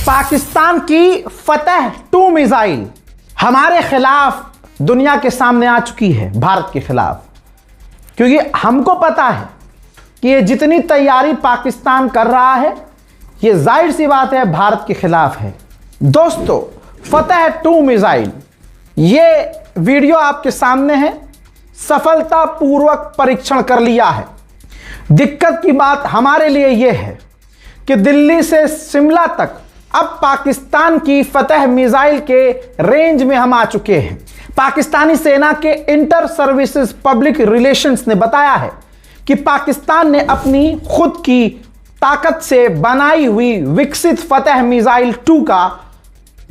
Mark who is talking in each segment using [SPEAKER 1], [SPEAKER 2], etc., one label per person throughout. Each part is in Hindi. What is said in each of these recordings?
[SPEAKER 1] पाकिस्तान की फतह 2 मिसाइल हमारे खिलाफ दुनिया के सामने आ चुकी है, भारत के खिलाफ। क्योंकि हमको पता है कि ये जितनी तैयारी पाकिस्तान कर रहा है, ये जाहिर सी बात है भारत के खिलाफ है। दोस्तों, फतह 2 मिसाइल, ये वीडियो आपके सामने है। सफलतापूर्वक परीक्षण कर लिया है। दिक्कत की बात हमारे लिए यह है कि दिल्ली से शिमला तक अब पाकिस्तान की फतह मिसाइल के रेंज में हम आ चुके हैं। पाकिस्तानी सेना के इंटर सर्विसेज पब्लिक रिलेशंस ने बताया है कि पाकिस्तान ने अपनी खुद की ताकत से बनाई हुई विकसित फतह मिसाइल 2 का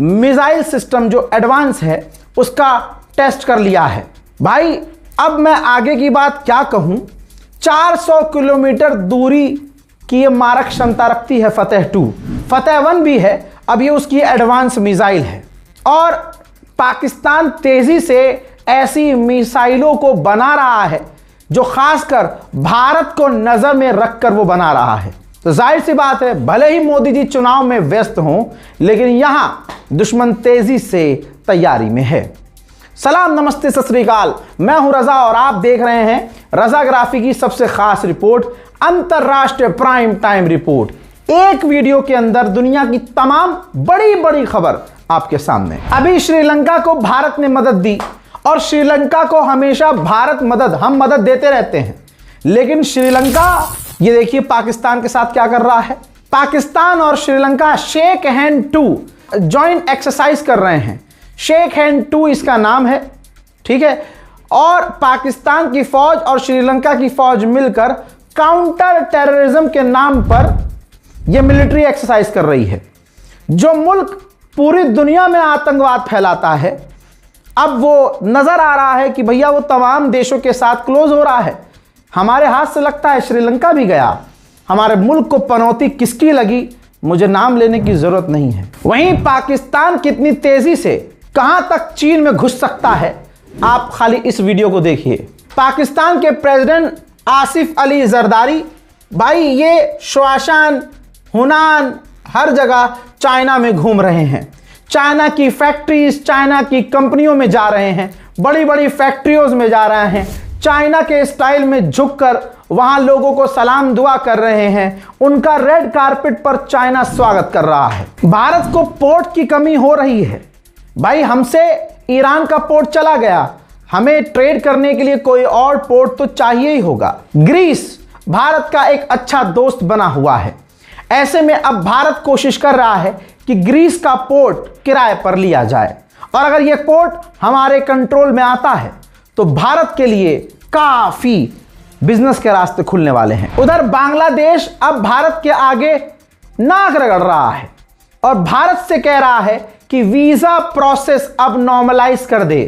[SPEAKER 1] मिसाइल सिस्टम जो एडवांस है उसका टेस्ट कर लिया है। भाई, अब मैं आगे की बात क्या कहूं। 400 किलोमीटर दूरी की ये मारक क्षमता रखती है फतह 2। फतह 1 भी है, अब ये उसकी एडवांस मिसाइल है। और पाकिस्तान तेजी से ऐसी मिसाइलों को बना रहा है जो खासकर भारत को नजर में रखकर वो बना रहा है। तो जाहिर सी बात है, भले ही मोदी जी चुनाव में व्यस्त हों, लेकिन यहां दुश्मन तेजी से तैयारी में है। सलाम, नमस्ते, सत श्री अकाल। मैं हूं रजा और आप देख रहे हैं रजाग्राफी की सबसे खास रिपोर्ट, अंतरराष्ट्रीय प्राइम टाइम रिपोर्ट। एक वीडियो के अंदर दुनिया की तमाम बड़ी बड़ी खबर आपके सामने। अभी श्रीलंका को भारत ने मदद दी और श्रीलंका को हमेशा भारत हम मदद देते रहते हैं। लेकिन श्रीलंका, ये देखिए पाकिस्तान के साथ क्या कर रहा है। पाकिस्तान और Sri Lanka shake hand 2 joint exercise कर रहे हैं। शेक हैंड 2 इसका नाम है, ठीक है। और पाकिस्तान की फौज और श्रीलंका की फौज मिलकर काउंटर टेररिज्म के नाम पर यह मिलिट्री एक्सरसाइज कर रही है। जो मुल्क पूरी दुनिया में आतंकवाद फैलाता है, अब वो नजर आ रहा है कि भैया वो तमाम देशों के साथ क्लोज हो रहा है। हमारे हाथ से लगता है श्रीलंका भी गया। हमारे मुल्क को पनौती किसकी लगी, मुझे नाम लेने की जरूरत नहीं है। वहीं पाकिस्तान कितनी तेजी से कहां तक चीन में घुस सकता है, आप खाली इस वीडियो को देखिए। पाकिस्तान के प्रेसिडेंट आसिफ अली जरदारी, भाई ये श्वाशान, हुनान, हर जगह चाइना में घूम रहे हैं। चाइना की फैक्ट्रीज, चाइना की कंपनियों में जा रहे हैं, बड़ी बड़ी फैक्ट्रियों में जा रहे हैं। चाइना के स्टाइल में झुककर वहां लोगों को सलाम दुआ कर रहे हैं। उनका रेड कारपेट पर चाइना स्वागत कर रहा है। भारत को पोर्ट की कमी हो रही है। भाई, हमसे ईरान का पोर्ट चला गया, हमें ट्रेड करने के लिए कोई और पोर्ट तो चाहिए ही होगा। ग्रीस भारत का एक अच्छा दोस्त बना हुआ है। ऐसे में अब भारत कोशिश कर रहा है कि ग्रीस का पोर्ट किराए पर लिया जाए, और अगर यह पोर्ट हमारे कंट्रोल में आता है तो भारत के लिए काफी बिजनेस के रास्ते खुलने वाले हैं। उधर बांग्लादेश अब भारत के आगे नाक रगड़ रहा है और भारत से कह रहा है कि वीजा प्रोसेस अब नॉर्मलाइज कर दे।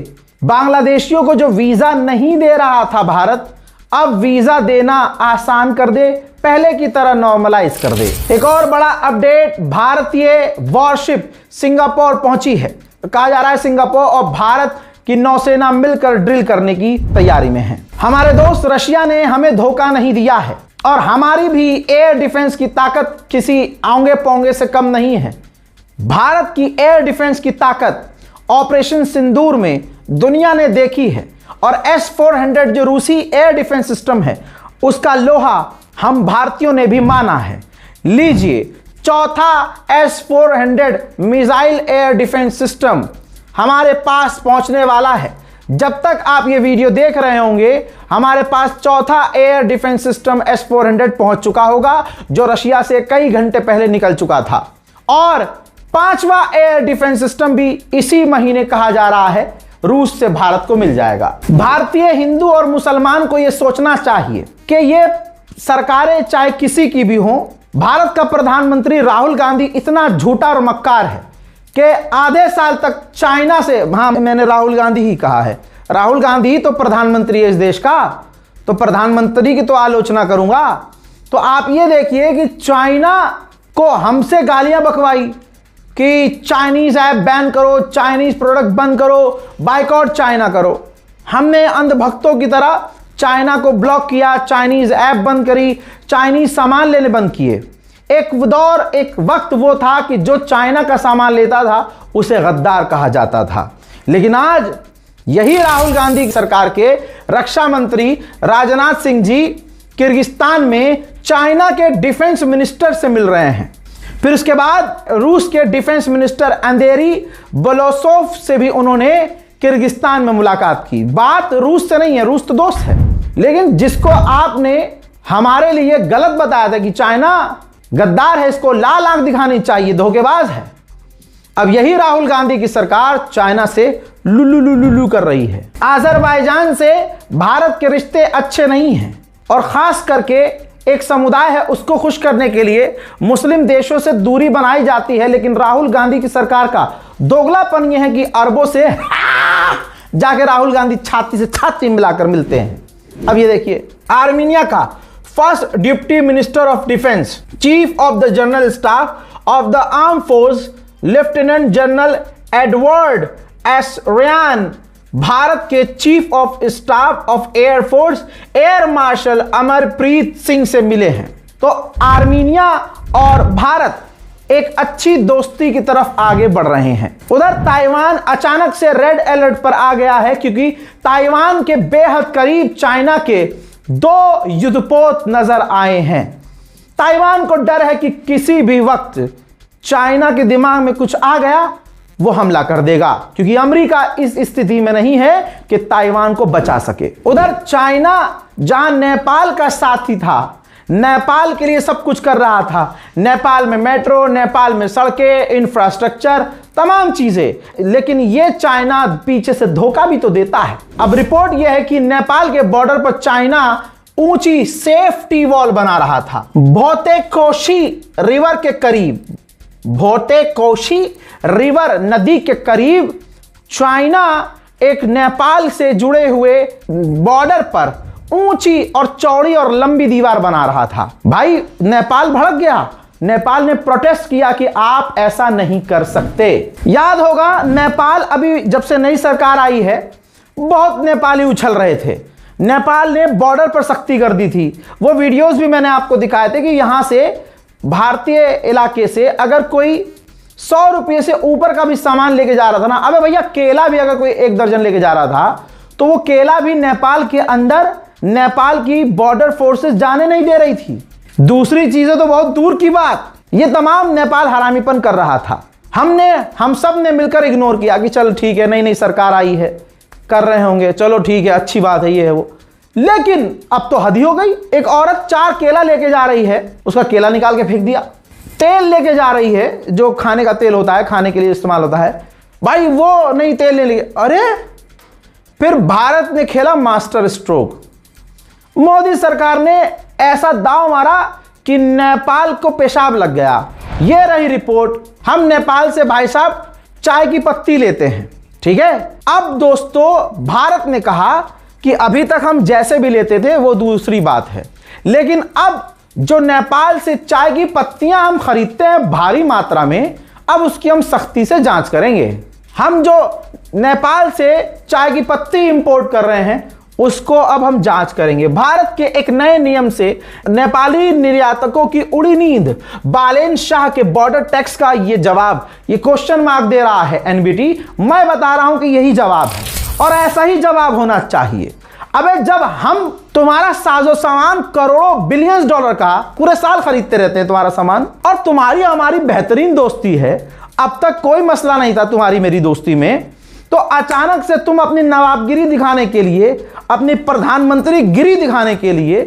[SPEAKER 1] बांग्लादेशियों को जो वीजा नहीं दे रहा था भारत, अब वीजा देना आसान कर दे, पहले की तरह नॉर्मलाइज कर दे। एक और बड़ा अपडेट, भारतीय वॉरशिप सिंगापुर पहुंची है। तो कहा जा रहा है सिंगापुर और भारत की नौसेना मिलकर ड्रिल करने की तैयारी में है। हमारे दोस्त रशिया ने हमें धोखा नहीं दिया है और हमारी भी एयर डिफेंस की ताकत किसी आंगे पोंगे से कम नहीं है। भारत की एयर डिफेंस की ताकत ऑपरेशन सिंदूर में दुनिया ने देखी है, और S-400 जो रूसी एयर डिफेंस सिस्टम है उसका लोहा हम भारतीयों ने भी माना है। लीजिए, चौथा S-400 missile air defence system हमारे पास पहुंचने वाला है। जब तक आप ये वीडियो देख रहे होंगे, हमारे पास चौथा एयर डिफेंस सिस्टम S-400 पहुंच चुका होगा, जो रशिया से कई घंटे पहले निकल चुका था। और 5वां एयर डिफेंस सिस्टम भी इसी महीने कहा जा रहा है रूस से भारत को मिल जाएगा। भारतीय हिंदू और मुसलमान को यह सोचना चाहिए कि ये सरकारें चाहे किसी की भी हो, भारत का प्रधानमंत्री राहुल गांधी इतना झूठा और मक्कार है कि आधे साल तक चाइना से, हाँ मैंने राहुल गांधी ही कहा है, राहुल गांधी ही तो प्रधानमंत्री है इस देश का, तो प्रधानमंत्री की तो आलोचना करूंगा। तो आप ये देखिए कि चाइना को हमसे गालियां बकवाई कि चाइनीज ऐप बैन करो, चाइनीज प्रोडक्ट बंद करो, बाइकआउट चाइना करो। हमने अंधभक्तों की तरह चाइना को ब्लॉक किया, चाइनीज ऐप बंद करी, चाइनीज सामान लेने बंद किए। एक दौर, एक वक्त वो था कि जो चाइना का सामान लेता था उसे गद्दार कहा जाता था। लेकिन आज यही राहुल गांधी की सरकार के रक्षा मंत्री राजनाथ सिंह जी किर्गिस्तान में चाइना के डिफेंस मिनिस्टर से मिल रहे हैं। फिर उसके बाद रूस के डिफेंस मिनिस्टर अंद्रेई बोलोसोव से भी उन्होंने किर्गिस्तान में मुलाकात की। बात रूस से नहीं है, रूस तो दोस्त है, लेकिन जिसको आपने हमारे लिए गलत बताया था कि चाइना गद्दार है, इसको लाल आंख दिखानी चाहिए, धोखेबाज है, अब यही राहुल गांधी की सरकार चाइना से लुलु लुलु लुलु कर रही है। अजरबैजान से भारत के रिश्ते अच्छे नहीं हैं और खास करके एक समुदाय है उसको खुश करने के लिए मुस्लिम देशों से दूरी बनाई जाती है। लेकिन राहुल गांधी की सरकार का दोगलापन यह है कि अरबों से जाके राहुल गांधी छाती से छाती मिलाकर मिलते हैं। अब ये देखिए, आर्मीनिया का first deputy minister of defence, chief of the general staff of the arm force, lieutenant general Edward S Ryan, Bharat के chief of staff of air force air marshal Amarpreet Singh से मिले हैं। तो आर्मीनिया और भारत एक अच्छी दोस्ती की तरफ आगे बढ़ रहे हैं। उधर ताइवान अचानक से रेड अलर्ट पर आ गया है क्योंकि ताइवान के बेहद करीब चाइना के 2 युद्धपोत नजर आए हैं। ताइवान को डर है कि किसी भी वक्त चाइना के दिमाग में कुछ आ गया वो हमला कर देगा, क्योंकि अमेरिका इस स्थिति में नहीं है कि ताइवान को बचा सके। उधर चाइना जहां नेपाल का साथी था, नेपाल के लिए सब कुछ कर रहा था, नेपाल में मेट्रो, नेपाल में सड़कें, इंफ्रास्ट्रक्चर, तमाम चीजें, लेकिन ये चाइना पीछे से धोखा भी तो देता है। अब रिपोर्ट यह है कि नेपाल के बॉर्डर पर चाइना ऊंची सेफ्टी वॉल बना रहा था। भोतेकोशी रिवर के करीब, भोतेकोशी रिवर नदी के करीब चाइना एक नेपाल से जुड़े हुए बॉर्डर पर ऊंची और चौड़ी और लंबी दीवार बना रहा था। भाई नेपाल भड़क गया, नेपाल ने प्रोटेस्ट किया कि आप ऐसा नहीं कर सकते। याद होगा नेपाल अभी जब से नई सरकार आई है बहुत नेपाली उछल रहे थे, नेपाल ने बॉर्डर पर सख्ती कर दी थी। वो वीडियोस भी मैंने आपको दिखाए थे कि यहां से भारतीय इलाके से अगर कोई 100 रुपये से ऊपर का भी सामान लेके जा रहा था ना, अबे भैया केला भी अगर कोई 1 दर्जन लेके जा रहा था तो वो केला भी नेपाल के अंदर नेपाल की बॉर्डर फोर्सेस जाने नहीं दे रही थी। दूसरी चीजें तो बहुत दूर की बात, ये तमाम नेपाल हरामीपन कर रहा था। हम सब ने मिलकर इग्नोर किया कि चल ठीक है, नई नई सरकार आई है, कर रहे होंगे, चलो ठीक है, अच्छी बात है, ये है वो। लेकिन अब तो हद ही हो गई। एक औरत 4 केला लेके जा रही है, उसका केला निकाल के फेंक दिया। तेल लेके जा रही है, जो खाने का तेल होता है, खाने के लिए इस्तेमाल होता है, भाई वो नहीं तेल ले लिए। अरे फिर भारत ने खेला मास्टर स्ट्रोक। मोदी सरकार ने ऐसा दांव मारा कि नेपाल को पेशाब लग गया। ये रही रिपोर्ट। हम नेपाल से भाई साहब चाय की पत्ती लेते हैं, ठीक है। अब दोस्तों भारत ने कहा कि अभी तक हम जैसे भी लेते थे वो दूसरी बात है, लेकिन अब जो नेपाल से चाय की पत्तियां हम खरीदते हैं भारी मात्रा में, अब उसकी हम सख्ती से जांच करेंगे। हम जो नेपाल से चाय की पत्ती इंपोर्ट कर रहे हैं उसको अब हम जांच करेंगे। भारत के एक नए नियम से नेपाली निर्यातकों की उड़ी नींद। बालेन शाह के बॉर्डर टैक्स का ये जवाब, ये क्वेश्चन मार्क दे रहा है एनबीटी। मैं बता रहा हूं कि यही जवाब है और ऐसा ही जवाब होना चाहिए। अबे जब हम तुम्हारा साजो सामान करोड़ों बिलियंस डॉलर का पूरे साल खरीदते रहते हैं तुम्हारा सामान, और तुम्हारी हमारी बेहतरीन दोस्ती है, अब तक कोई मसला नहीं था तुम्हारी मेरी दोस्ती में, तो अचानक से तुम अपनी नवाबगिरी दिखाने के लिए, अपनी प्रधानमंत्री गिरी दिखाने के लिए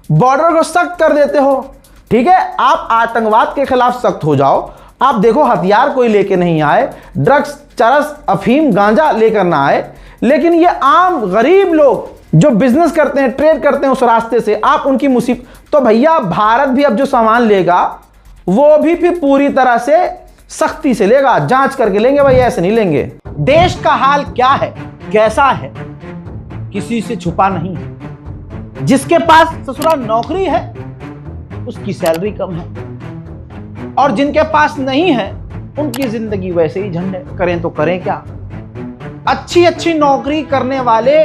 [SPEAKER 1] बॉर्डर को सख्त कर देते हो। ठीक है, आप आतंकवाद के खिलाफ सख्त हो जाओ। आप देखो हथियार कोई लेके नहीं आए, ड्रग्स, चरस, अफीम, गांजा लेकर ना आए, लेकिन ये आम गरीब लोग जो बिजनेस करते हैं, ट्रेड करते हैं उस रास्ते से, आप उनकी मुसीबत। तो भैया भारत भी अब जो सामान लेगा वो भी फिर पूरी तरह से सख्ती से लेगा, जांच करके लेंगे भाई, ऐसे नहीं लेंगे। देश का हाल क्या है, कैसा है, किसी से छुपा नहीं है। जिसके पास ससुरा नौकरी है उसकी सैलरी कम है, और जिनके पास नहीं है उनकी जिंदगी वैसे ही झंड है। करें तो करें क्या। अच्छी अच्छी नौकरी करने वाले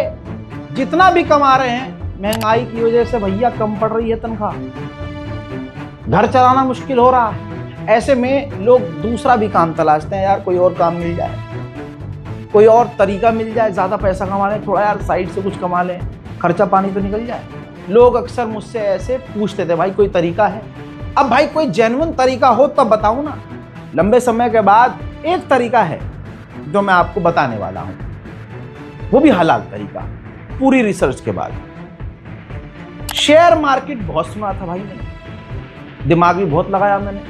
[SPEAKER 1] जितना भी कमा रहे हैं, महंगाई की वजह से भैया कम पड़ रही है तनख्वाह। घर चलाना मुश्किल हो रहा है। ऐसे में लोग दूसरा भी काम तलाशते हैं, यार कोई और काम मिल जाए, कोई और तरीका मिल जाए, ज़्यादा पैसा कमा लें, थोड़ा यार साइड से कुछ कमा लें, खर्चा पानी तो निकल जाए। लोग अक्सर मुझसे ऐसे पूछते थे, भाई कोई तरीका है? अब भाई कोई जेन्युइन तरीका हो तब बताऊं ना। लंबे समय के बाद एक तरीका है जो मैं आपको बताने वाला हूं, वो भी हलाल तरीका, पूरी रिसर्च के बाद। शेयर मार्केट बहुत सुना था भाई मैंने, दिमाग भी बहुत लगाया मैंने।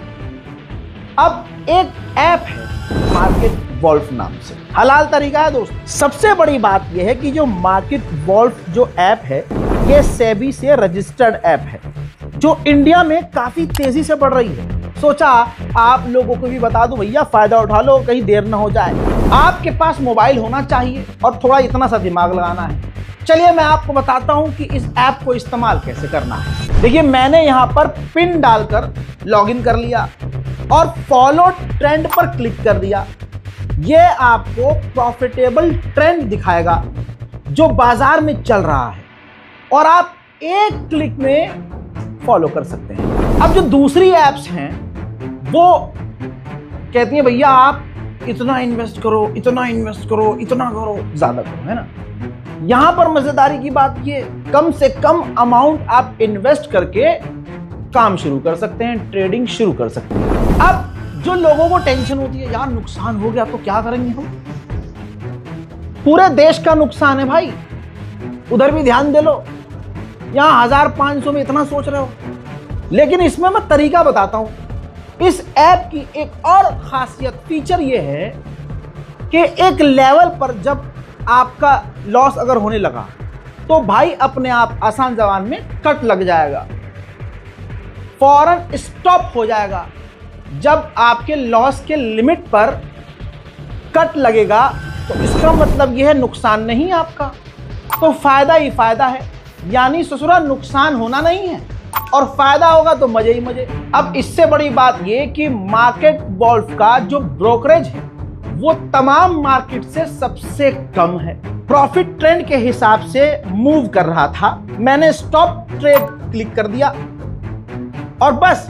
[SPEAKER 1] अब एक ऐप है मार्केट वॉल्फ नाम से, हलाल तरीका है दोस्त। सबसे बड़ी बात यह है कि जो मार्केट वॉल्फ जो ऐप है, ये सेबी से रजिस्टर्ड ऐप है, जो इंडिया में काफी तेजी से बढ़ रही है। सोचा आप लोगों को भी बता दूं, भैया फायदा उठा लो, कहीं देर ना हो जाए। आपके पास मोबाइल होना चाहिए और थोड़ा इतना सा दिमाग लगाना है। चलिए मैं आपको बताता हूं कि इस ऐप को इस्तेमाल कैसे करना है। देखिए, मैंने यहां पर पिन डालकर लॉगिन कर लिया और फॉलो ट्रेंड पर क्लिक कर दिया। ये आपको प्रॉफिटेबल ट्रेंड दिखाएगा जो बाजार में चल रहा है और आप एक क्लिक में फॉलो कर सकते हैं। अब जो दूसरी एप्स हैं वो कहती हैं, भैया आप इतना इन्वेस्ट करो, इतना इन्वेस्ट करो, इतना करो, ज्यादा करो, है ना। यहां पर मजेदारी की बात ये, कम से कम अमाउंट आप इन्वेस्ट करके काम शुरू कर सकते हैं, ट्रेडिंग शुरू कर सकते हैं। अब जो लोगों को टेंशन होती है, यार नुकसान हो गया तो क्या करेंगे हम, पूरे देश का नुकसान है भाई, उधर भी ध्यान दे लो। यहां 1500 में इतना सोच रहे हो, लेकिन इसमें मैं तरीका बताता हूं। इस ऐप की एक और खासियत फीचर यह है कि एक लेवल पर जब आपका लॉस अगर होने लगा तो भाई अपने आप आसान जबान में कट लग जाएगा, फौरन स्टॉप हो जाएगा। जब आपके लॉस के लिमिट पर कट लगेगा तो इसका मतलब यह है नुकसान नहीं आपका, तो फायदा ही फायदा है। यानी ससुरा नुकसान होना नहीं है और फायदा होगा तो मजे ही मजे। अब इससे बड़ी बात यह कि मार्केट वॉल्फ का जो ब्रोकरेज है वो तमाम मार्केट से सबसे कम है। प्रॉफिट ट्रेंड के हिसाब से मूव कर रहा था, मैंने स्टॉप ट्रेड क्लिक कर दिया और बस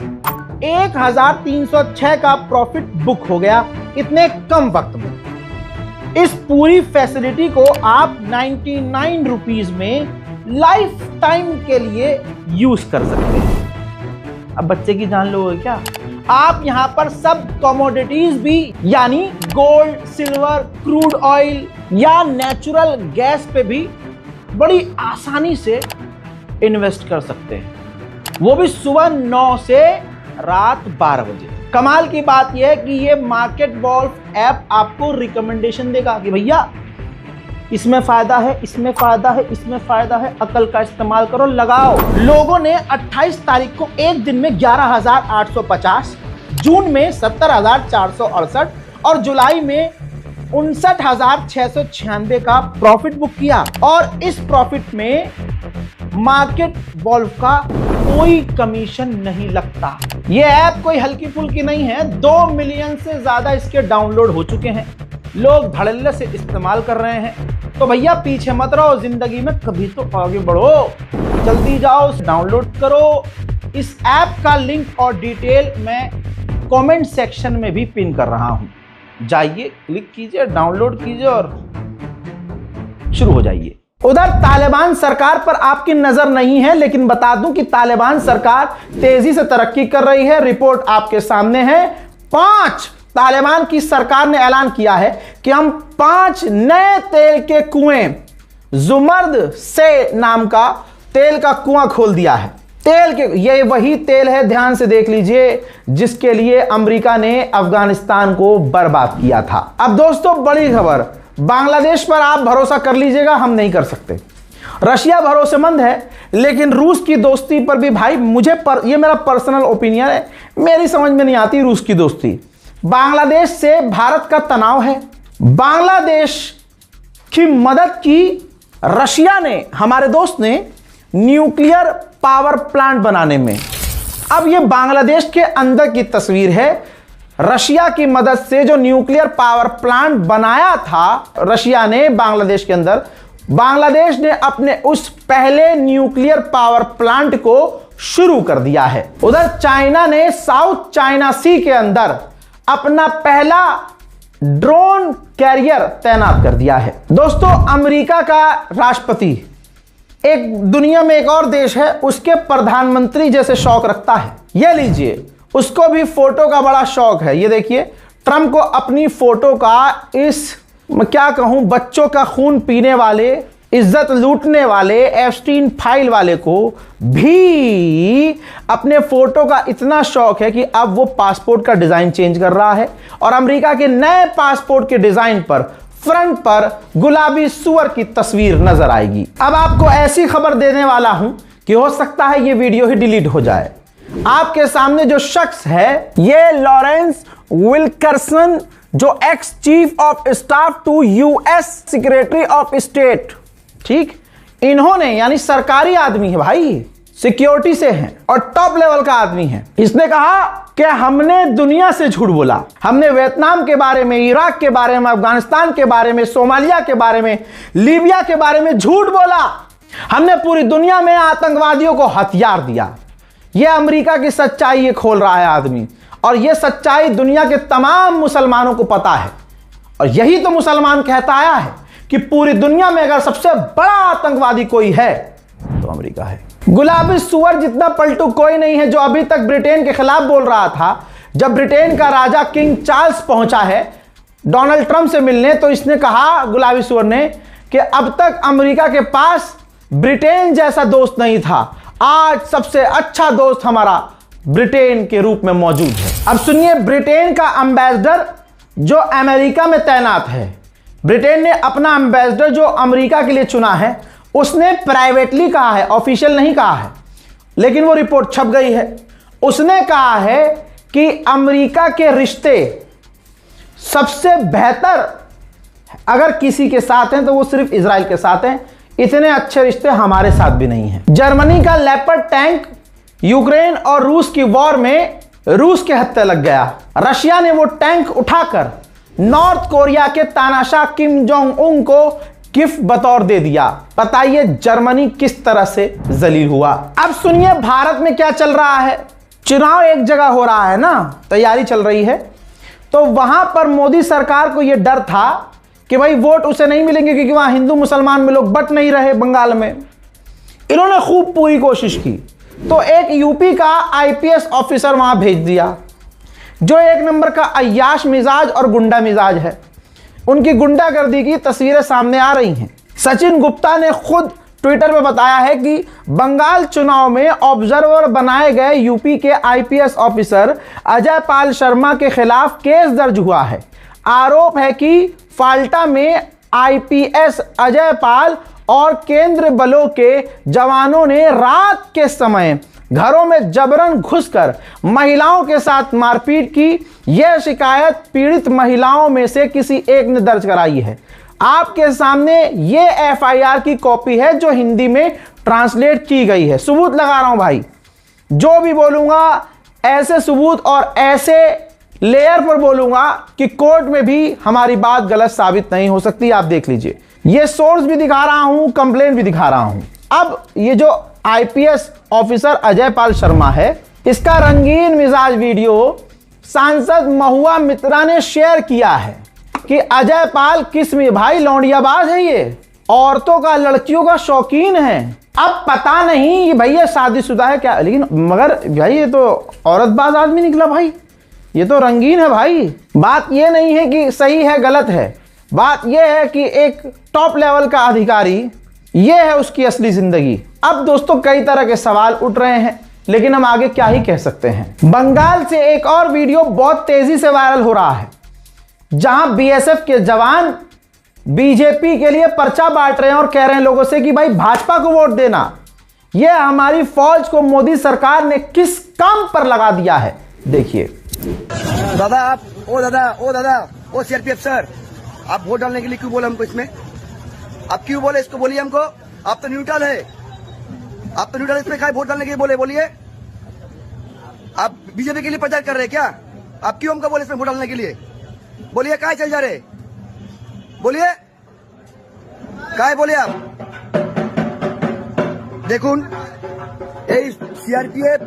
[SPEAKER 1] 1306 का प्रॉफिट बुक हो गया इतने कम वक्त में। इस पूरी फैसिलिटी को आप 99 रुपीज में लाइफ टाइम के लिए यूज कर सकते हैं। अब बच्चे की जान लोगे क्या? आप यहां पर सब कमोडिटीज भी, यानी गोल्ड, सिल्वर, क्रूड ऑयल या नेचुरल गैस पे भी बड़ी आसानी से इन्वेस्ट कर सकते हैं, वो भी सुबह 9 से रात 12 बजे। कमाल की बात यह है कि ये मार्केट वॉल्फ ऐप आपको रिकमेंडेशन देगा कि भैया इसमें फायदा है, इसमें फायदा है, इसमें फायदा है, अकल का इस्तेमाल करो, लगाओ। लोगों ने 28 तारीख को एक दिन में 11,850, जून में 70,468 और जुलाई में 59,696 का प्रॉफिट बुक किया। और इस प्रॉफिट में मार्केट वॉल्फ का कोई कमीशन नहीं लगता। यह ऐप कोई हल्की फुल्की नहीं है, 2 मिलियन से ज्यादा इसके डाउनलोड हो चुके हैं, लोग धड़ल्ले से इस्तेमाल कर रहे हैं। तो भैया पीछे मत रहो, जिंदगी में कभी तो आगे बढ़ो, जल्दी जाओ डाउनलोड करो। इस ऐप का लिंक और डिटेल मैं कमेंट सेक्शन में भी पिन कर रहा हूं, जाइए क्लिक कीजिए, डाउनलोड कीजिए और शुरू हो जाइए। उधर तालिबान सरकार पर आपकी नजर नहीं है, लेकिन बता दूं कि तालिबान सरकार तेजी से तरक्की कर रही है। रिपोर्ट आपके सामने है। 5 तालिबान की सरकार ने ऐलान किया है कि हम 5 नए तेल के कुएं, जुमर्द से नाम का तेल का कुआं खोल दिया है। तेल के, ये वही तेल है, ध्यान से देख लीजिए, जिसके लिए अमेरिका ने अफगानिस्तान को बर्बाद किया था। अब दोस्तों बड़ी खबर, बांग्लादेश पर आप भरोसा कर लीजिएगा, हम नहीं कर सकते। रशिया भरोसेमंद है, लेकिन रूस की दोस्ती पर भी भाई ये मेरा पर्सनल ओपिनियन है, मेरी समझ में नहीं आती रूस की दोस्ती। बांग्लादेश से भारत का तनाव है, बांग्लादेश की मदद की रशिया ने, हमारे दोस्त ने, न्यूक्लियर पावर प्लांट बनाने में। अब ये बांग्लादेश के अंदर की तस्वीर है, रशिया की मदद से जो न्यूक्लियर पावर प्लांट बनाया था रशिया ने बांग्लादेश के अंदर, बांग्लादेश ने अपने उस पहले न्यूक्लियर पावर प्लांट को शुरू कर दिया है। उधर चाइना ने साउथ चाइना सी के अंदर अपना पहला ड्रोन कैरियर तैनात कर दिया है। दोस्तों, अमेरिका का राष्ट्रपति एक दुनिया में एक और देश है उसके प्रधानमंत्री जैसे शौक रखता है। ये लीजिए, उसको भी फोटो का बड़ा शौक है। ये देखिए, ट्रंप को अपनी फोटो का इस मैं क्या कहूं बच्चों का खून पीने वाले, इज्जत लूटने वाले, एप्स्टीन फाइल वाले को भी अपने फोटो का इतना शौक है कि अब वो पासपोर्ट का डिजाइन चेंज कर रहा है और अमेरिका के नए पासपोर्ट के डिजाइन पर फ्रंट पर गुलाबी सुअर की तस्वीर नजर आएगी। अब आपको ऐसी खबर देने वाला हूं कि हो सकता है ये वीडियो ही डिलीट हो जाए। आपके सामने जो शख्स है ये लॉरेंस विल्करसन, जो ex chief of staff to US secretary of state, ठीक, इन्होंने यानी सरकारी आदमी है भाई, सिक्योरिटी से हैं और टॉप लेवल का आदमी है। इसने कहा कि हमने दुनिया से झूठ बोला, हमने वियतनाम के बारे में, इराक के बारे में, अफगानिस्तान के बारे में, सोमालिया के बारे में, लीबिया के बारे में झूठ बोला। हमने पूरी दुनिया में आतंकवादियों को हथियार दिया। यह अमेरिका की सच्चाई ये खोल रहा है आदमी, और यह सच्चाई दुनिया के तमाम मुसलमानों को पता है। और यही तो मुसलमान कहता आया है कि पूरी दुनिया में अगर सबसे बड़ा आतंकवादी कोई है तो अमेरिका है। गुलाबी सुअर जितना पलटू कोई नहीं है जो अभी तक ब्रिटेन के खिलाफ बोल रहा था। जब ब्रिटेन का राजा किंग चार्ल्स पहुंचा है डोनाल्ड ट्रंप से मिलने, तो इसने कहा, गुलाबी सुअर ने, कि अब तक अमेरिका के पास ब्रिटेन जैसा दोस्त नहीं था, आज सबसे अच्छा दोस्त हमारा ब्रिटेन के रूप में मौजूद है। अब सुनिए, ब्रिटेन का एम्बेसडर जो अमेरिका में तैनात है, ब्रिटेन ने अपना एम्बेसडर जो अमेरिका के लिए चुना है, उसने प्राइवेटली कहा है, ऑफिशियल नहीं कहा है, लेकिन वो रिपोर्ट छप गई है। उसने कहा है कि अमेरिका के रिश्ते सबसे बेहतर अगर किसी के साथ हैं तो वो सिर्फ इजराइल के साथ हैं। इतने अच्छे रिश्ते हमारे साथ भी नहीं हैं। जर्मनी का लेपर्ड टैंक यूक्रेन और रूस की वॉर में रूस के हत्थे लग गया। रशिया ने वो टैंक उठाकर नॉर्थ कोरिया के तानाशाह किम जोंग उन को गिफ्ट बतौर दे दिया। बताइए जर्मनी किस तरह से जलील हुआ। अब सुनिए भारत में क्या चल रहा है। चुनाव एक जगह हो रहा है ना, तैयारी चल रही है, तो वहां पर मोदी सरकार को यह डर था कि भाई वोट उसे नहीं मिलेंगे क्योंकि वहां हिंदू मुसलमान में लोग बट नहीं रहे। बंगाल में इन्होंने खूब पूरी कोशिश की, तो एक यूपी का आईपीएस ऑफिसर वहां भेज दिया जो एक नंबर का अय्याश मिजाज और गुंडा मिजाज है। उनकी गुंडागर्दी की तस्वीरें सामने आ रही हैं। सचिन गुप्ता ने खुद ट्विटर पर बताया है कि बंगाल चुनाव में ऑब्जर्वर बनाए गए यूपी के आईपीएस ऑफिसर अजय पाल शर्मा के खिलाफ केस दर्ज हुआ है। आरोप है कि फाल्टा में आईपीएस अजय पाल और केंद्र बलों के जवानों ने रात के समय घरों में जबरन घुसकर महिलाओं के साथ मारपीट की। यह शिकायत पीड़ित महिलाओं में से किसी एक ने दर्ज कराई है। आपके सामने यह एफआईआर की कॉपी है जो हिंदी में ट्रांसलेट की गई है। सबूत लगा रहा हूं भाई, जो भी बोलूंगा ऐसे सबूत और ऐसे लेयर पर बोलूंगा कि कोर्ट में भी हमारी बात गलत साबित नहीं हो सकती। आप देख लीजिए, ये सोर्स भी दिखा रहा हूं, कंप्लेंट भी दिखा रहा हूं। अब ये जो आईपीएस ऑफिसर अजय पाल शर्मा है, इसका रंगीन मिजाज वीडियो सांसद महुआ मित्रा ने शेयर किया है कि अजय पाल किस में भाई लौंडियाबाज है, ये औरतों का, लड़कियों का शौकीन है। अब पता नहीं ये भैया शादीशुदा है क्या, लेकिन मगर भाई ये तो औरतबाज आदमी निकला भाई, ये तो रंगीन है भाई। बात ये नहीं है कि सही है गलत है, बात यह है कि एक टॉप लेवल का अधिकारी, यह है उसकी असली जिंदगी। अब दोस्तों कई तरह के सवाल उठ रहे हैं, लेकिन हम आगे क्या ही कह सकते हैं। बंगाल से एक और वीडियो बहुत तेजी से वायरल हो रहा है, जहां बीएसएफ के जवान बीजेपी के लिए पर्चा बांट रहे हैं और कह रहे हैं लोगों से कि भाई भाजपा को वोट देना। यह हमारी फौज को मोदी सरकार ने किस काम पर लगा दिया है, देखिए।
[SPEAKER 2] दादा आप ओ सीआरपीएफ सर, आप वोट डालने के लिए क्यों बोले हमको इसमें? आप क्यों बोले इसको, बोलिए हमको। आप तो न्यूट्रल है, आप तो न्यूट्रल, इसमें क्या वोट डालने के लिए बोले? बोलिए, आप बीजेपी के लिए प्रचार कर रहे हैं क्या? आप क्यों हमको बोले इसमें वोट डालने के लिए? बोलिए, काय चल जा रहे, बोलिए काय बोलिए आप। देखुन এই সিআরপিএফ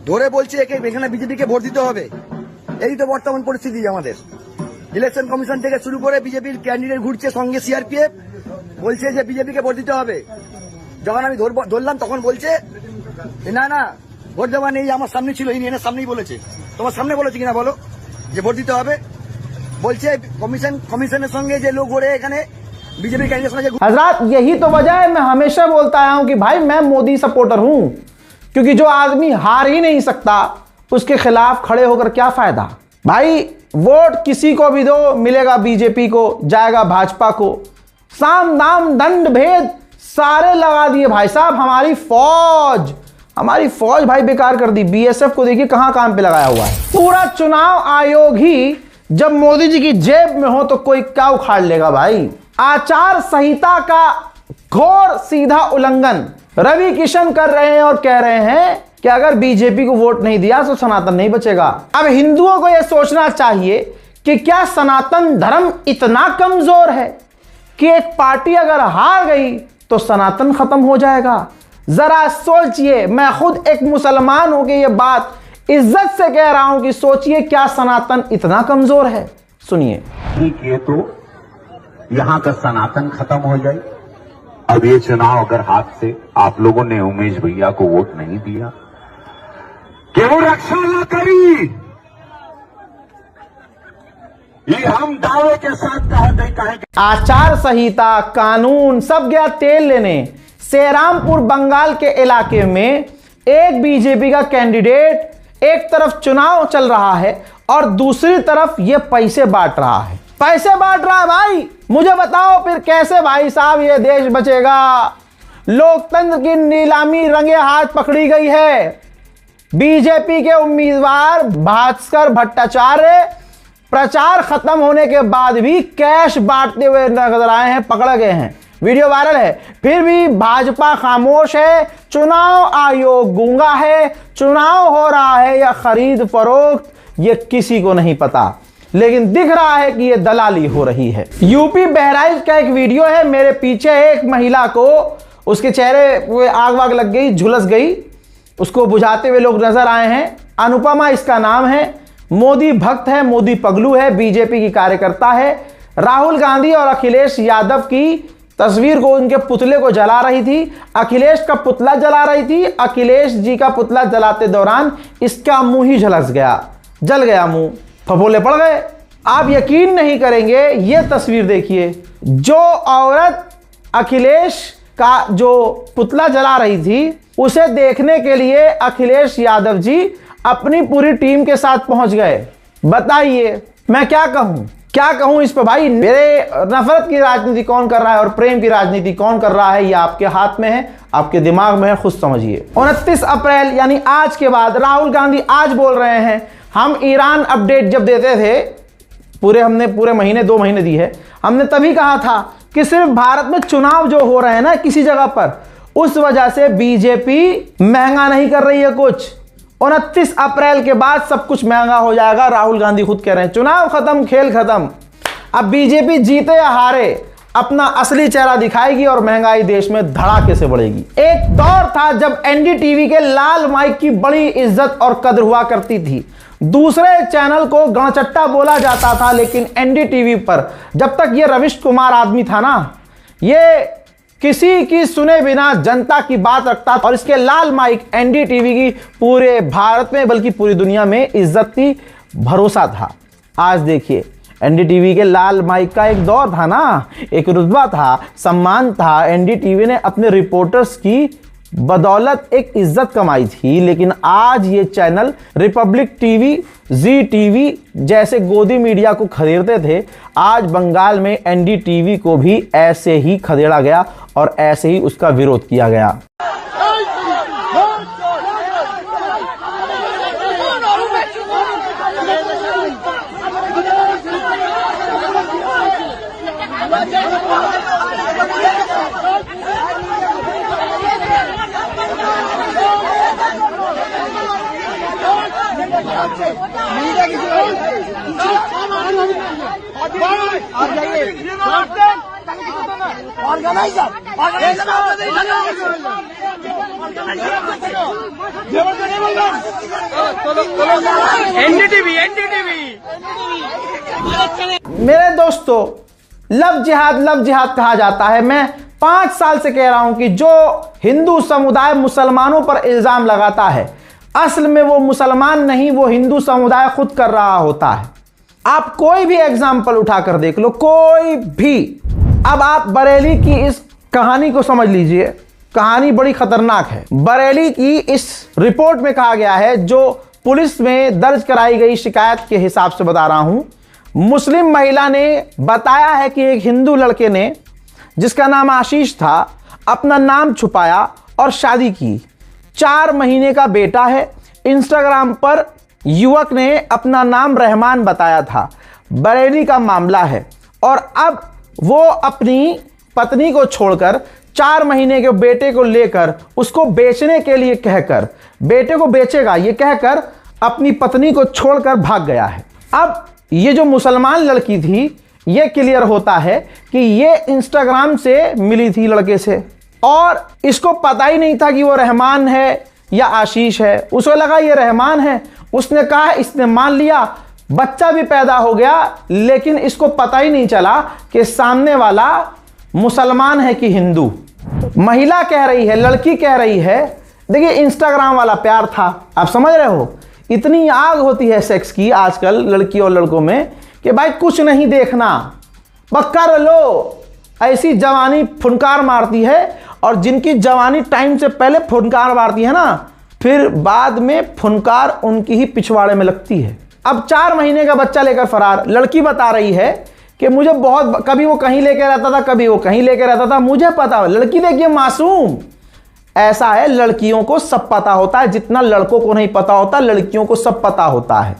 [SPEAKER 2] ধরে বলছে এখানে বিজেপিকে ভোট দিতে হবে। এই তো বর্তমান পরিস্থিতি আমাদের। ইলেকশন কমিশন থেকে শুরু করে বিজেপির ক্যান্ডিডেট ঘুরছে, সঙ্গে সিআরপিএফ বলছে যে বিজেপিকে ভোট দিতে হবে। যখন আমি ধরলাম তখন বলছে না না ভোট দেওয়া নেই, আমার সামনে ছিল, এনার সামনেই বলেছে। তোমার সামনে বলেছে কিনা বলো যে ভোট দিতে হবে? বলছে কমিশনের সঙ্গে যে लोग हो रहे এখানে बीजेपी कैंडिडेट।
[SPEAKER 1] हजरात, यही तो वजह है, मैं हमेशा बोलता आया हूं कि भाई मैं मोदी सपोर्टर हूं, क्योंकि जो आदमी हार ही नहीं सकता उसके खिलाफ खड़े होकर क्या फायदा। भाई वोट किसी को भी दो, मिलेगा बीजेपी को, जाएगा भाजपा को। साम दाम दंड भेद सारे लगा दिए भाई साहब। हमारी फौज भाई बेकार कर दी। बीएसएफ को देखिए कहां काम पे लगाया हुआ है। पूरा चुनाव आयोग ही जब मोदी जी की जेब में हो तो कोई क्या उखाड़ लेगा भाई। आचार संहिता का घोर सीधा उल्लंघन रवि किशन कर रहे हैं और कह रहे हैं कि अगर बीजेपी को वोट नहीं दिया तो सनातन नहीं बचेगा। अब हिंदुओं को यह सोचना चाहिए कि क्या सनातन धर्म इतना कमजोर है कि एक पार्टी अगर हार गई तो सनातन खत्म हो जाएगा। जरा सोचिए, मैं खुद एक मुसलमान हूं कि यह बात इज्जत से कह रहा हूं कि सोचिए क्या सनातन इतना कमजोर है। सुनिए।
[SPEAKER 3] किए तो यहां का सनातन खत्म हो जाए। अब ये चुनाव अगर हाथ से आप लोगों ने उमेश भैया को वोट नहीं दिया कि वो रक्षा न करी, ये हम दावे के साथ कहते कहें।
[SPEAKER 1] आचार संहिता, कानून सब गया तेल लेने। सेरामपुर बंगाल के इलाके में एक बीजेपी का कैंडिडेट एक तरफ चुनाव चल रहा है और दूसरी तरफ ये पैसे बांट रहा है। पैसे बांट रहा है भाई। मुझे बताओ फिर कैसे भाई साहब ये देश बचेगा। लोकतंत्र की नीलामी रंगे हाथ पकड़ी गई है। बीजेपी के उम्मीदवार भास्कर भट्टाचार्य प्रचार खत्म होने के बाद भी कैश बांटते हुए नजर आए हैं, पकड़े गए हैं, वीडियो वायरल है। फिर भी भाजपा खामोश है। चुनाव आयोग गूंगा है। चुनाव हो रहा है या खरीद फरोख्त ये किसी को नहीं पता, लेकिन दिख रहा है कि ये दलाली हो रही है। यूपी बहराइच का एक वीडियो है। मेरे पीछे एक महिला को उसके चेहरे पे आग वाग लग गई, झुलस गई, उसको बुझाते हुए लोग नजर आए हैं। अनुपमा इसका नाम है। मोदी भक्त है, मोदी पगलू है, बीजेपी की कार्यकर्ता है। राहुल गांधी और अखिलेश यादव की तस्वीर को, उनके पुतले को जला रही थी। अखिलेश का पुतला जला रही थी। अखिलेश जी का पुतला जलाते दौरान इसका मुंह ही झलस गया, जल गया मुंह, फफोले पड़ गए। आप यकीन नहीं करेंगे, ये तस्वीर देखिए। जो औरत अखिलेश का जो पुतला जला रही थी उसे देखने के लिए अखिलेश यादव जी अपनी पूरी टीम के साथ पहुंच गए। बताइए मैं क्या कहूं इस पे भाई। मेरे नफरत की राजनीति कौन कर रहा है और प्रेम की राजनीति कौन कर रहा है, ये आपके हाथ में है, आपके दिमाग में है, खुद समझिए। 29 अप्रैल यानी आज के बाद राहुल गांधी आज बोल रहे हैं, हम ईरान अपडेट जब देते थे, हमने पूरे महीने 2 महीने दी है, हमने तभी कहा था कि सिर्फ भारत में चुनाव जो हो रहे हैं ना किसी जगह पर, उस वजह से बीजेपी महंगा नहीं कर रही है कुछ। 29 अप्रैल के बाद सब कुछ महंगा हो जाएगा। राहुल गांधी खुद कह रहे हैं चुनाव खत्म, खेल खत्म। अब बीजेपी जीते या हारे अपना असली चेहरा दिखाएगी और महंगाई देश में धड़ाके से बढ़ेगी। एक दौर था जब एनडीटीवी के लाल माइक की बड़ी इज्जत और कद्र हुआ करती थी। दूसरे चैनल को गणचट्टा बोला जाता था, लेकिन एनडीटीवी पर जब तक ये रविश कुमार आदमी था ना, ये किसी की सुने बिना जनता की बात रखता था और इसके लाल माइक एनडीटीवी की पूरे भारत में बल्कि पूरी दुनिया में इज्जत थी, भरोसा था। आज देखिए एनडीटीवी के लाल माइक का एक दौर था ना, एक रुतबा था, सम्मान था। एनडीटीवी ने अपने रिपोर्टर्स की बदौलत एक इज्जत कमाई थी, लेकिन आज ये चैनल रिपब्लिक टीवी, जी टीवी जैसे गोदी मीडिया को खदेड़ते थे। आज बंगाल में एनडीटीवी को भी ऐसे ही खदेड़ा गया और ऐसे ही उसका विरोध किया गया। मेरे दोस्तों, लव जिहाद कहा जाता है। मैं 5 साल से कह रहा हूं कि जो हिंदू समुदाय मुसलमानों पर इल्जाम लगाता है, असल में वो मुसलमान नहीं, वो हिंदू समुदाय खुद कर रहा होता है। आप कोई भी एग्जाम्पल उठाकर देख लो, कोई भी। अब आप बरेली की इस कहानी को समझ लीजिए, कहानी बड़ी खतरनाक है। बरेली की इस रिपोर्ट में कहा गया है, जो पुलिस में दर्ज कराई गई शिकायत के हिसाब से बता रहा हूं, मुस्लिम महिला ने बताया है कि एक हिंदू लड़के ने, जिसका नाम आशीष था, अपना नाम छुपाया और शादी की। 4 महीने का बेटा है। इंस्टाग्राम पर युवक ने अपना नाम रहमान बताया था। बरेली का मामला है। और अब वो अपनी पत्नी को छोड़कर 4 महीने के बेटे को लेकर उसको बेचने के लिए कहकर, बेटे को बेचेगा ये कहकर अपनी पत्नी को छोड़कर भाग गया है। अब ये जो मुसलमान लड़की थी, ये क्लियर होता है कि ये इंस्टाग्राम से मिली थी लड़के से, और इसको पता ही नहीं था कि वो रहमान है या आशीष है। उसको लगा ये रहमान है, उसने कहा, इसने मान लिया, बच्चा भी पैदा हो गया, लेकिन इसको पता ही नहीं चला कि सामने वाला मुसलमान है कि हिंदू। महिला कह रही है, लड़की कह रही है, देखिए इंस्टाग्राम वाला प्यार था। आप समझ रहे हो, इतनी आग होती है सेक्स की आजकल लड़की और लड़कों में कि भाई कुछ नहीं देखना, बस कर लो। ऐसी जवानी फुनकार मारती है, और जिनकी जवानी टाइम से पहले फुनकार मारती है ना, फिर बाद में फुनकार उनकी ही पिछवाड़े में लगती है। अब 4 महीने का बच्चा लेकर फरार। लड़की बता रही है कि मुझे बहुत, कभी वो कहीं लेकर रहता था, कभी वो कहीं लेकर रहता था, मुझे पता है। लड़की देखिए मासूम। ऐसा है, लड़कियों को सब पता होता है, जितना लड़कों को नहीं पता होता, लड़कियों को सब पता होता है।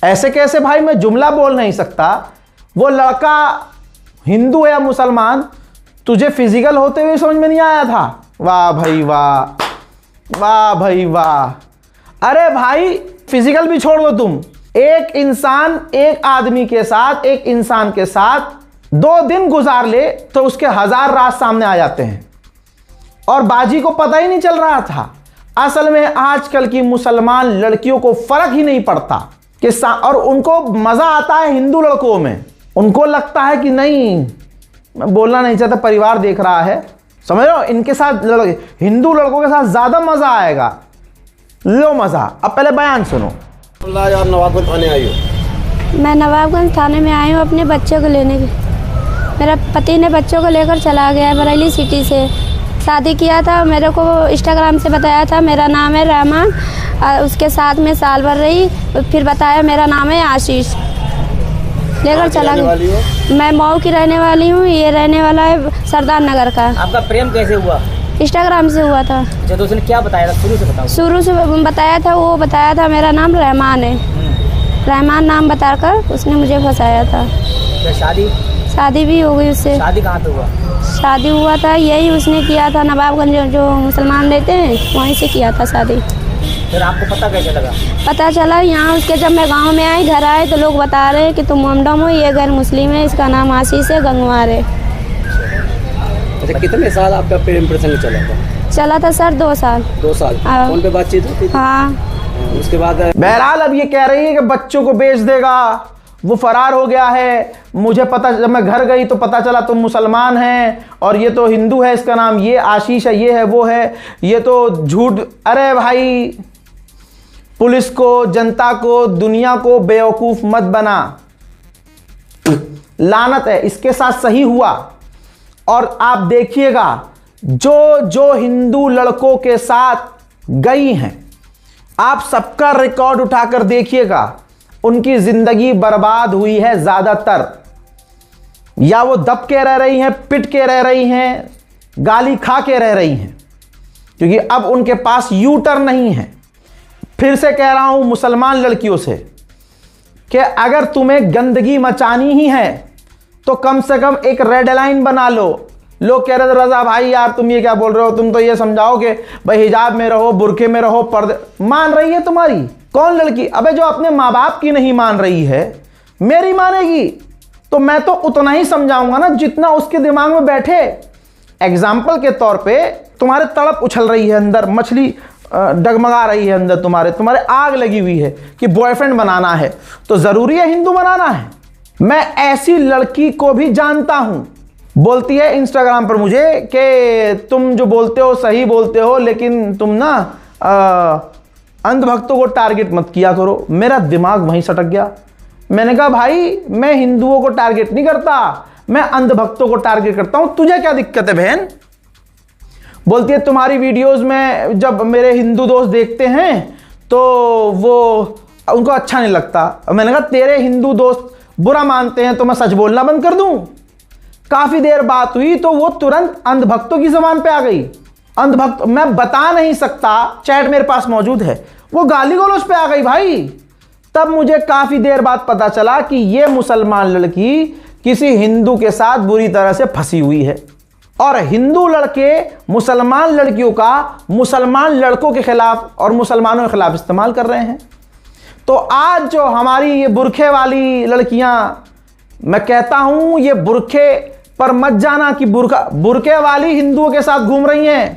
[SPEAKER 1] ऐसे कैसे भाई, मैं जुमला बोल नहीं सकता। वो लड़का हिंदू है या मुसलमान, तुझे फिजिकल होते हुए समझ में नहीं आया था? वाह भाई वाह, वाह भाई वाह। अरे भाई, फिजिकल भी छोड़ दो तुम, एक इंसान एक आदमी के साथ, एक इंसान के साथ 2 दिन गुजार ले तो उसके 1000 राज सामने आ जाते हैं, और बाजी को पता ही नहीं चल रहा था। असल में आजकल की मुसलमान लड़कियों को फर्क ही नहीं पड़ता कि और उनको मजा आता है हिंदू लड़कों में। उनको लगता है कि नहीं, मैं बोलना नहीं चाहता, परिवार देख रहा है, समझ रहे हो, इनके साथ हिंदू लड़कों के साथ ज्यादा मजा आएगा। लो मजा। अब पहले बयान सुनो।
[SPEAKER 2] आप नवाबगंज थाने आई हो?
[SPEAKER 4] मैं नवाबगंज थाने में आई हूँ अपने बच्चे को लेने के। मेरा पति ने बच्चों को लेकर चला गया बरेली सिटी से। शादी किया था, मेरे को इंस्टाग्राम से बताया था मेरा नाम है रहमान, उसके साथ में साल भर रही, फिर बताया मेरा नाम है आशीष, लेकर चला गया। मैं मऊ की रहने वाली हूँ, ये रहने वाला है सरदार नगर का।
[SPEAKER 5] आपका प्रेम कैसे हुआ?
[SPEAKER 4] इंस्टाग्राम से हुआ था।
[SPEAKER 5] जब उसने क्या बताया था, शुरू से बताओ।
[SPEAKER 4] शुरू से बताया था, वो बताया था मेरा नाम रहमान है, रहमान नाम बताकर उसने मुझे फंसाया था।
[SPEAKER 5] तो
[SPEAKER 4] शादी भी हो गई उससे।
[SPEAKER 5] शादी कहाँ पे हुआ?
[SPEAKER 4] शादी हुआ था यही उसने किया था, नवाबगंज जो मुसलमान रहते हैं वहीं से किया था शादी।
[SPEAKER 5] फिर आपको पता कैसे लगा?
[SPEAKER 4] पता चला यहाँ उसके, जब मैं गांव में आई, घर आए तो लोग बता रहे हैं कि तुम मोमडम हो, ये घर मुस्लिम है, इसका नाम आशीष है, गंगवार है।
[SPEAKER 6] अच्छा, कितने साल आपका प्रेम प्रसंग चला था?
[SPEAKER 4] चला था सर 2 साल।
[SPEAKER 6] 2 साल फोन पे बातचीत होती थी?
[SPEAKER 4] हाँ।
[SPEAKER 6] उसके बाद
[SPEAKER 1] बहरहाल अब ये कह रही है कि बच्चों को बेच देगा, वो फरार हो गया है। मुझे पता, जब मैं घर गई तो पता चला तुम मुसलमान हैं और ये तो हिंदू है, इसका नाम ये आशीष है, ये है वो है, ये तो झूठ। अरे भाई, पुलिस को, जनता को, दुनिया को बेवकूफ मत बना, लानत है। इसके साथ सही हुआ। और आप देखिएगा, जो जो हिंदू लड़कों के साथ गई हैं, आप सबका रिकॉर्ड उठाकर देखिएगा, उनकी जिंदगी बर्बाद हुई है ज्यादातर। या वो दब के रह रही हैं, पिट के रह रही हैं, गाली खा के रह रही हैं, क्योंकि अब उनके पास यू टर्न नहीं है। फिर से कह रहा हूं मुसलमान लड़कियों से कि अगर तुम्हें गंदगी मचानी ही है तो कम से कम एक रेड लाइन बना लो, लोग कह रहे थे रजा भाई यार तुम ये क्या बोल रहे हो, तुम तो ये समझाओ कि भाई हिजाब में रहो, बुरखे में रहो, पर्दे। मान रही है तुम्हारी कौन लड़की? अबे जो अपने माँ बाप की नहीं मान रही है मेरी मानेगी? तो मैं तो उतना ही समझाऊंगा ना जितना उसके दिमाग में बैठे। एग्जाम्पल के तौर पे तुम्हारे तड़प उछल रही है अंदर, मछली डगमगा रही है अंदर, तुम्हारे आग लगी हुई है कि बॉयफ्रेंड बनाना है, तो जरूरी है हिंदू बनाना है? मैं ऐसी लड़की को भी जानता हूं, बोलती है इंस्टाग्राम पर मुझे कि तुम जो बोलते हो सही बोलते हो, लेकिन तुम ना अंधभक्तों को टारगेट मत किया करो। मेरा दिमाग वहीं सटक गया। मैंने कहा भाई मैं हिंदुओं को टारगेट नहीं करता, मैं अंधभक्तों को टारगेट करता हूं, तुझे क्या दिक्कत है बहन? बोलती है तुम्हारी वीडियोस में जब मेरे हिंदू दोस्त देखते हैं तो वो उनको अच्छा नहीं लगता। मैंने कहा तेरे हिंदू दोस्त बुरा मानते हैं तो मैं सच बोलना बंद कर दूं? काफी देर बात हुई तो वो तुरंत अंधभक्तों की जबान पे आ गई। अंधभक्त मैं बता नहीं सकता, चैट मेरे पास मौजूद है, वो गाली गलौज पे आ गई भाई। तब मुझे काफी देर बाद पता चला कि ये मुसलमान लड़की किसी हिंदू के साथ बुरी तरह से फंसी हुई है और हिंदू लड़के मुसलमान लड़कियों का मुसलमान लड़कों के खिलाफ और मुसलमानों के खिलाफ इस्तेमाल कर रहे हैं। तो आज जो हमारी ये बुरखे वाली लड़कियां, मैं कहता हूं ये बुरखे पर मत जाना कि बुरखे वाली हिंदुओं के साथ घूम रही हैं।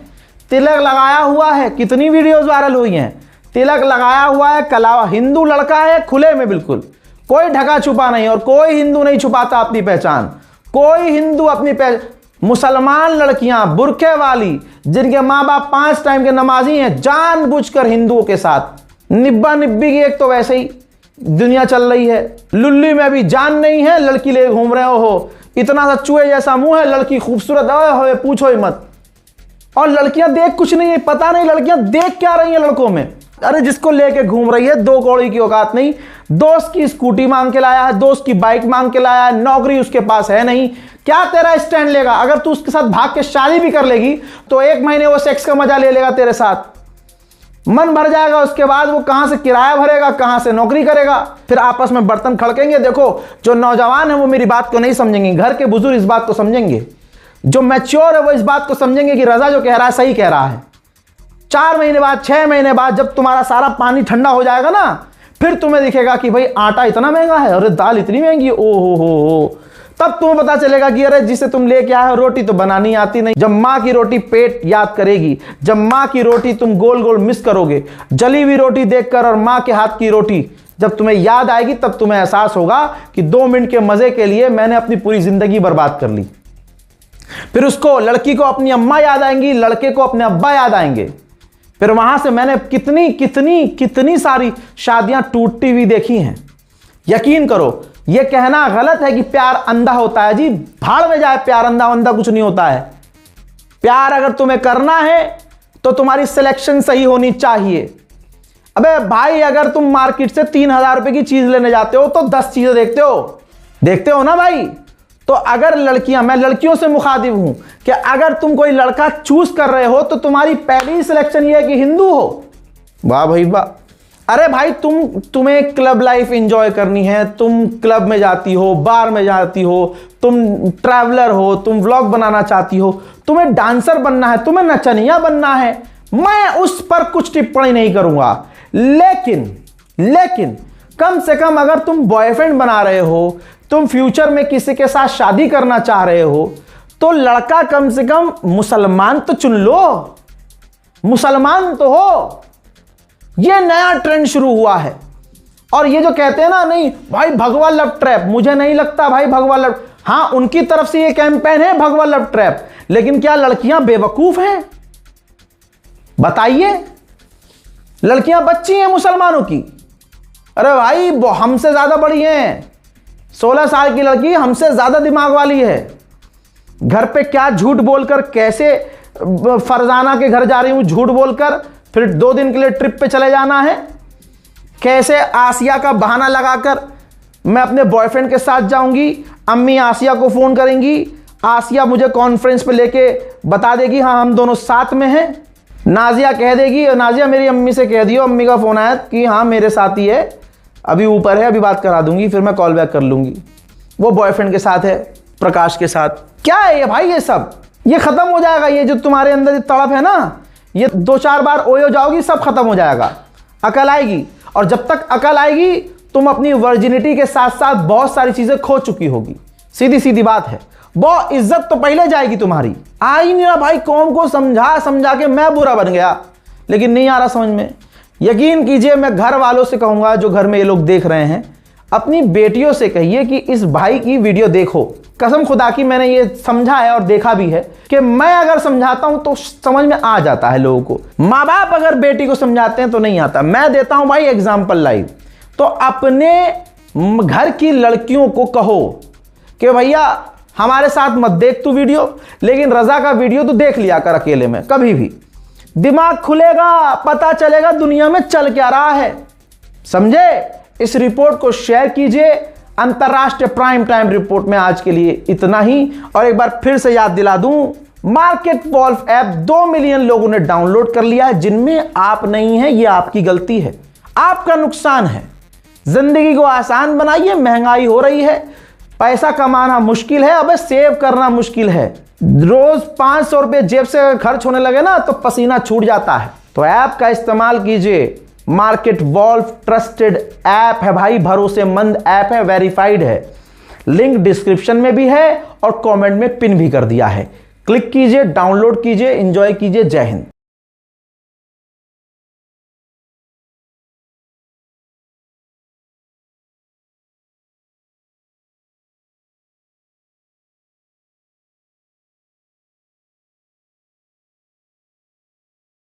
[SPEAKER 1] तिलक लगाया हुआ है, कितनी वीडियोस वायरल हुई हैं, तिलक लगाया हुआ है, कलावा हिंदू लड़का है खुले में, बिल्कुल कोई ढका छुपा नहीं। और कोई हिंदू नहीं छुपाता अपनी पहचान, कोई हिंदू अपनी मुसलमान लड़कियां बुरखे वाली जिनके माँ बाप 5 टाइम के नमाजी हैं, जानबूझकर हिंदुओं के साथ निब्बा निब्बी की एक तो वैसे ही दुनिया चल रही है। लुल्ली में भी जान नहीं है, लड़की ले घूम रहे हो, इतना सा चूहे जैसा मुंह है, लड़की खूबसूरत है, पूछो ही मत। और लड़कियां देख कुछ नहीं है, पता नहीं लड़कियां देख क्या रही हैं लड़कों में। अरे जिसको लेके घूम रही है 2 कौड़ी की औकात नहीं, दोस्त की स्कूटी मांग के लाया है, दोस्त की बाइक मांग के लाया है, नौकरी उसके पास है नहीं, क्या तेरा स्टैंड लेगा? अगर तू उसके साथ भाग के शादी भी कर लेगी तो 1 महीने वो सेक्स का मजा ले लेगा तेरे साथ, मन भर जाएगा, उसके बाद वो कहां से किराया भरेगा, कहां से नौकरी करेगा, फिर आपस में बर्तन खड़केंगे। देखो जो नौजवान है वो मेरी बात को नहीं समझेंगे, घर के बुजुर्ग इस बात को समझेंगे, जो मैच्योर है वो इस बात को समझेंगे कि रजा जो कह रहा है सही कह रहा है। 4 महीने बाद 6 महीने बाद जब तुम्हारा सारा पानी ठंडा हो जाएगा ना, फिर तुम्हें दिखेगा कि भाई आटा इतना महंगा है, अरे दाल इतनी महंगी है, ओ हो, तब तुम्हें पता चलेगा कि अरे जिसे तुम लेके आए हो रोटी तो बनानी आती नहीं। जब माँ की रोटी पेट याद करेगी, जब माँ की रोटी तुम गोल गोल मिस करोगे, जली हुई रोटी देखकर और माँ के हाथ की रोटी जब तुम्हें याद आएगी, तब तुम्हें एहसास होगा कि 2 मिनट के मजे के लिए मैंने अपनी पूरी जिंदगी बर्बाद कर ली। फिर उसको लड़की को अपनी अम्मा याद आएंगी, लड़के को अपने अब्बा याद आएंगे। फिर वहां से मैंने कितनी कितनी कितनी सारी शादियां टूटती हुई देखी हैं। यकीन करो यह कहना गलत है कि प्यार अंधा होता है, जी भाड़ में जाए प्यार, अंधा अंधा कुछ नहीं होता है। प्यार अगर तुम्हें करना है तो तुम्हारी सिलेक्शन सही होनी चाहिए। अबे भाई अगर तुम मार्केट से 3000 रुपए की चीज लेने जाते हो तो 10 चीजें देखते हो ना भाई। तो अगर लड़कियां, मैं लड़कियों से मुखातिब हूं कि अगर तुम कोई लड़का चूज कर रहे हो तो तुम्हारी पहली सिलेक्शन यह है कि हिंदू हो। वाह भाई वाह। अरे भाई तुम्हें क्लब लाइफ एंजॉय करनी है, तुम क्लब में जाती हो, बार में जाती हो, तुम ट्रैवलर हो, तुम व्लॉग बनाना चाहती हो, तुम्हें डांसर बनना है, तुम्हें नचनिया बनना है, मैं उस पर कुछ टिप्पणी नहीं करूंगा। लेकिन कम से कम अगर तुम बॉयफ्रेंड बना रहे हो, तुम फ्यूचर में किसी के साथ शादी करना चाह रहे हो, तो लड़का कम से कम मुसलमान तो चुन लो, मुसलमान तो हो। यह नया ट्रेंड शुरू हुआ है। और ये जो कहते हैं ना, नहीं भाई भगवा लव ट्रैप, मुझे नहीं लगता भाई भगवा लव, हां उनकी तरफ से ये कैंपेन है भगवा लव ट्रैप, लेकिन क्या लड़कियां बेवकूफ हैं? बताइए, लड़कियां बच्ची हैं मुसलमानों की। अरे भाई वो हमसे ज्यादा बड़ी हैं, 16 साल की लड़की हमसे ज्यादा दिमाग वाली है। घर पे क्या झूठ बोलकर, कैसे फरजाना के घर जा रही हूं झूठ बोलकर, फिर 2 दिन के लिए ट्रिप पे चले जाना है, कैसे आसिया का बहाना लगाकर मैं अपने बॉयफ्रेंड के साथ जाऊंगी, अम्मी आसिया को फोन करेंगी, आसिया मुझे कॉन्फ्रेंस पे लेके बता देगी हाँ हम दोनों साथ में हैं। नाजिया कह देगी, नाजिया मेरी अम्मी से कह दियो, अम्मी का फोन आया कि हाँ मेरे साथ ही है, अभी ऊपर है, अभी बात करा दूंगी, फिर मैं कॉल बैक कर लूंगी। वो बॉयफ्रेंड के साथ है, प्रकाश के साथ। क्या है ये भाई, ये सब ये खत्म हो जाएगा। ये जो तुम्हारे अंदर तड़प है ना, ये 2-4 बार ओयो जाओगी, सब खत्म हो जाएगा। अकल आएगी, और जब तक अकल आएगी तुम अपनी वर्जिनिटी के साथ साथ बहुत सारी चीजें खो चुकी होगी। सीधी सीधी बात है। वो इज्जत तो पहले जाएगी तुम्हारी। आ ही नहीं रहा भाई, कौम को समझा समझा के मैं बुरा बन गया, लेकिन नहीं आ रहा समझ में। यकीन कीजिए, मैं घर वालों से कहूंगा, जो घर में ये लोग देख रहे हैं, अपनी बेटियों से कहिए कि इस भाई की वीडियो देखो। कसम खुदा की मैंने ये समझा है और देखा भी है कि मैं अगर समझाता हूं तो समझ में आ जाता है लोगों को। माँ बाप अगर बेटी को समझाते हैं तो नहीं आता। मैं देता हूं भाई एग्जाम्पल लाइव। तो अपने घर की लड़कियों को कहो कि भैया हमारे साथ मत देख तू वीडियो, लेकिन रजा का वीडियो तो देख लिया कर अकेले में। कभी भी दिमाग खुलेगा, पता चलेगा दुनिया में चल क्या रहा है। समझे? इस रिपोर्ट को शेयर कीजिए। अंतरराष्ट्रीय प्राइम टाइम रिपोर्ट में आज के लिए इतना ही। और एक बार फिर से याद दिला दूं, मार्केट वॉल्फ ऐप 2 मिलियन लोगों ने डाउनलोड कर लिया है। जिनमें आप नहीं है, ये आपकी गलती है, आपका नुकसान है। जिंदगी को आसान बनाइए। महंगाई हो रही है, पैसा कमाना मुश्किल है, अबे सेव करना मुश्किल है। रोज 500 रुपये जेब से खर्च होने लगे ना तो पसीना छूट जाता है। तो ऐप का इस्तेमाल कीजिए। मार्केट वॉल्फ ट्रस्टेड ऐप है भाई, भरोसेमंद ऐप है, वेरीफाइड है। लिंक डिस्क्रिप्शन में भी है और कमेंट में पिन भी कर दिया है। क्लिक कीजिए, डाउनलोड कीजिए, एंजॉय कीजिए। जय हिंद।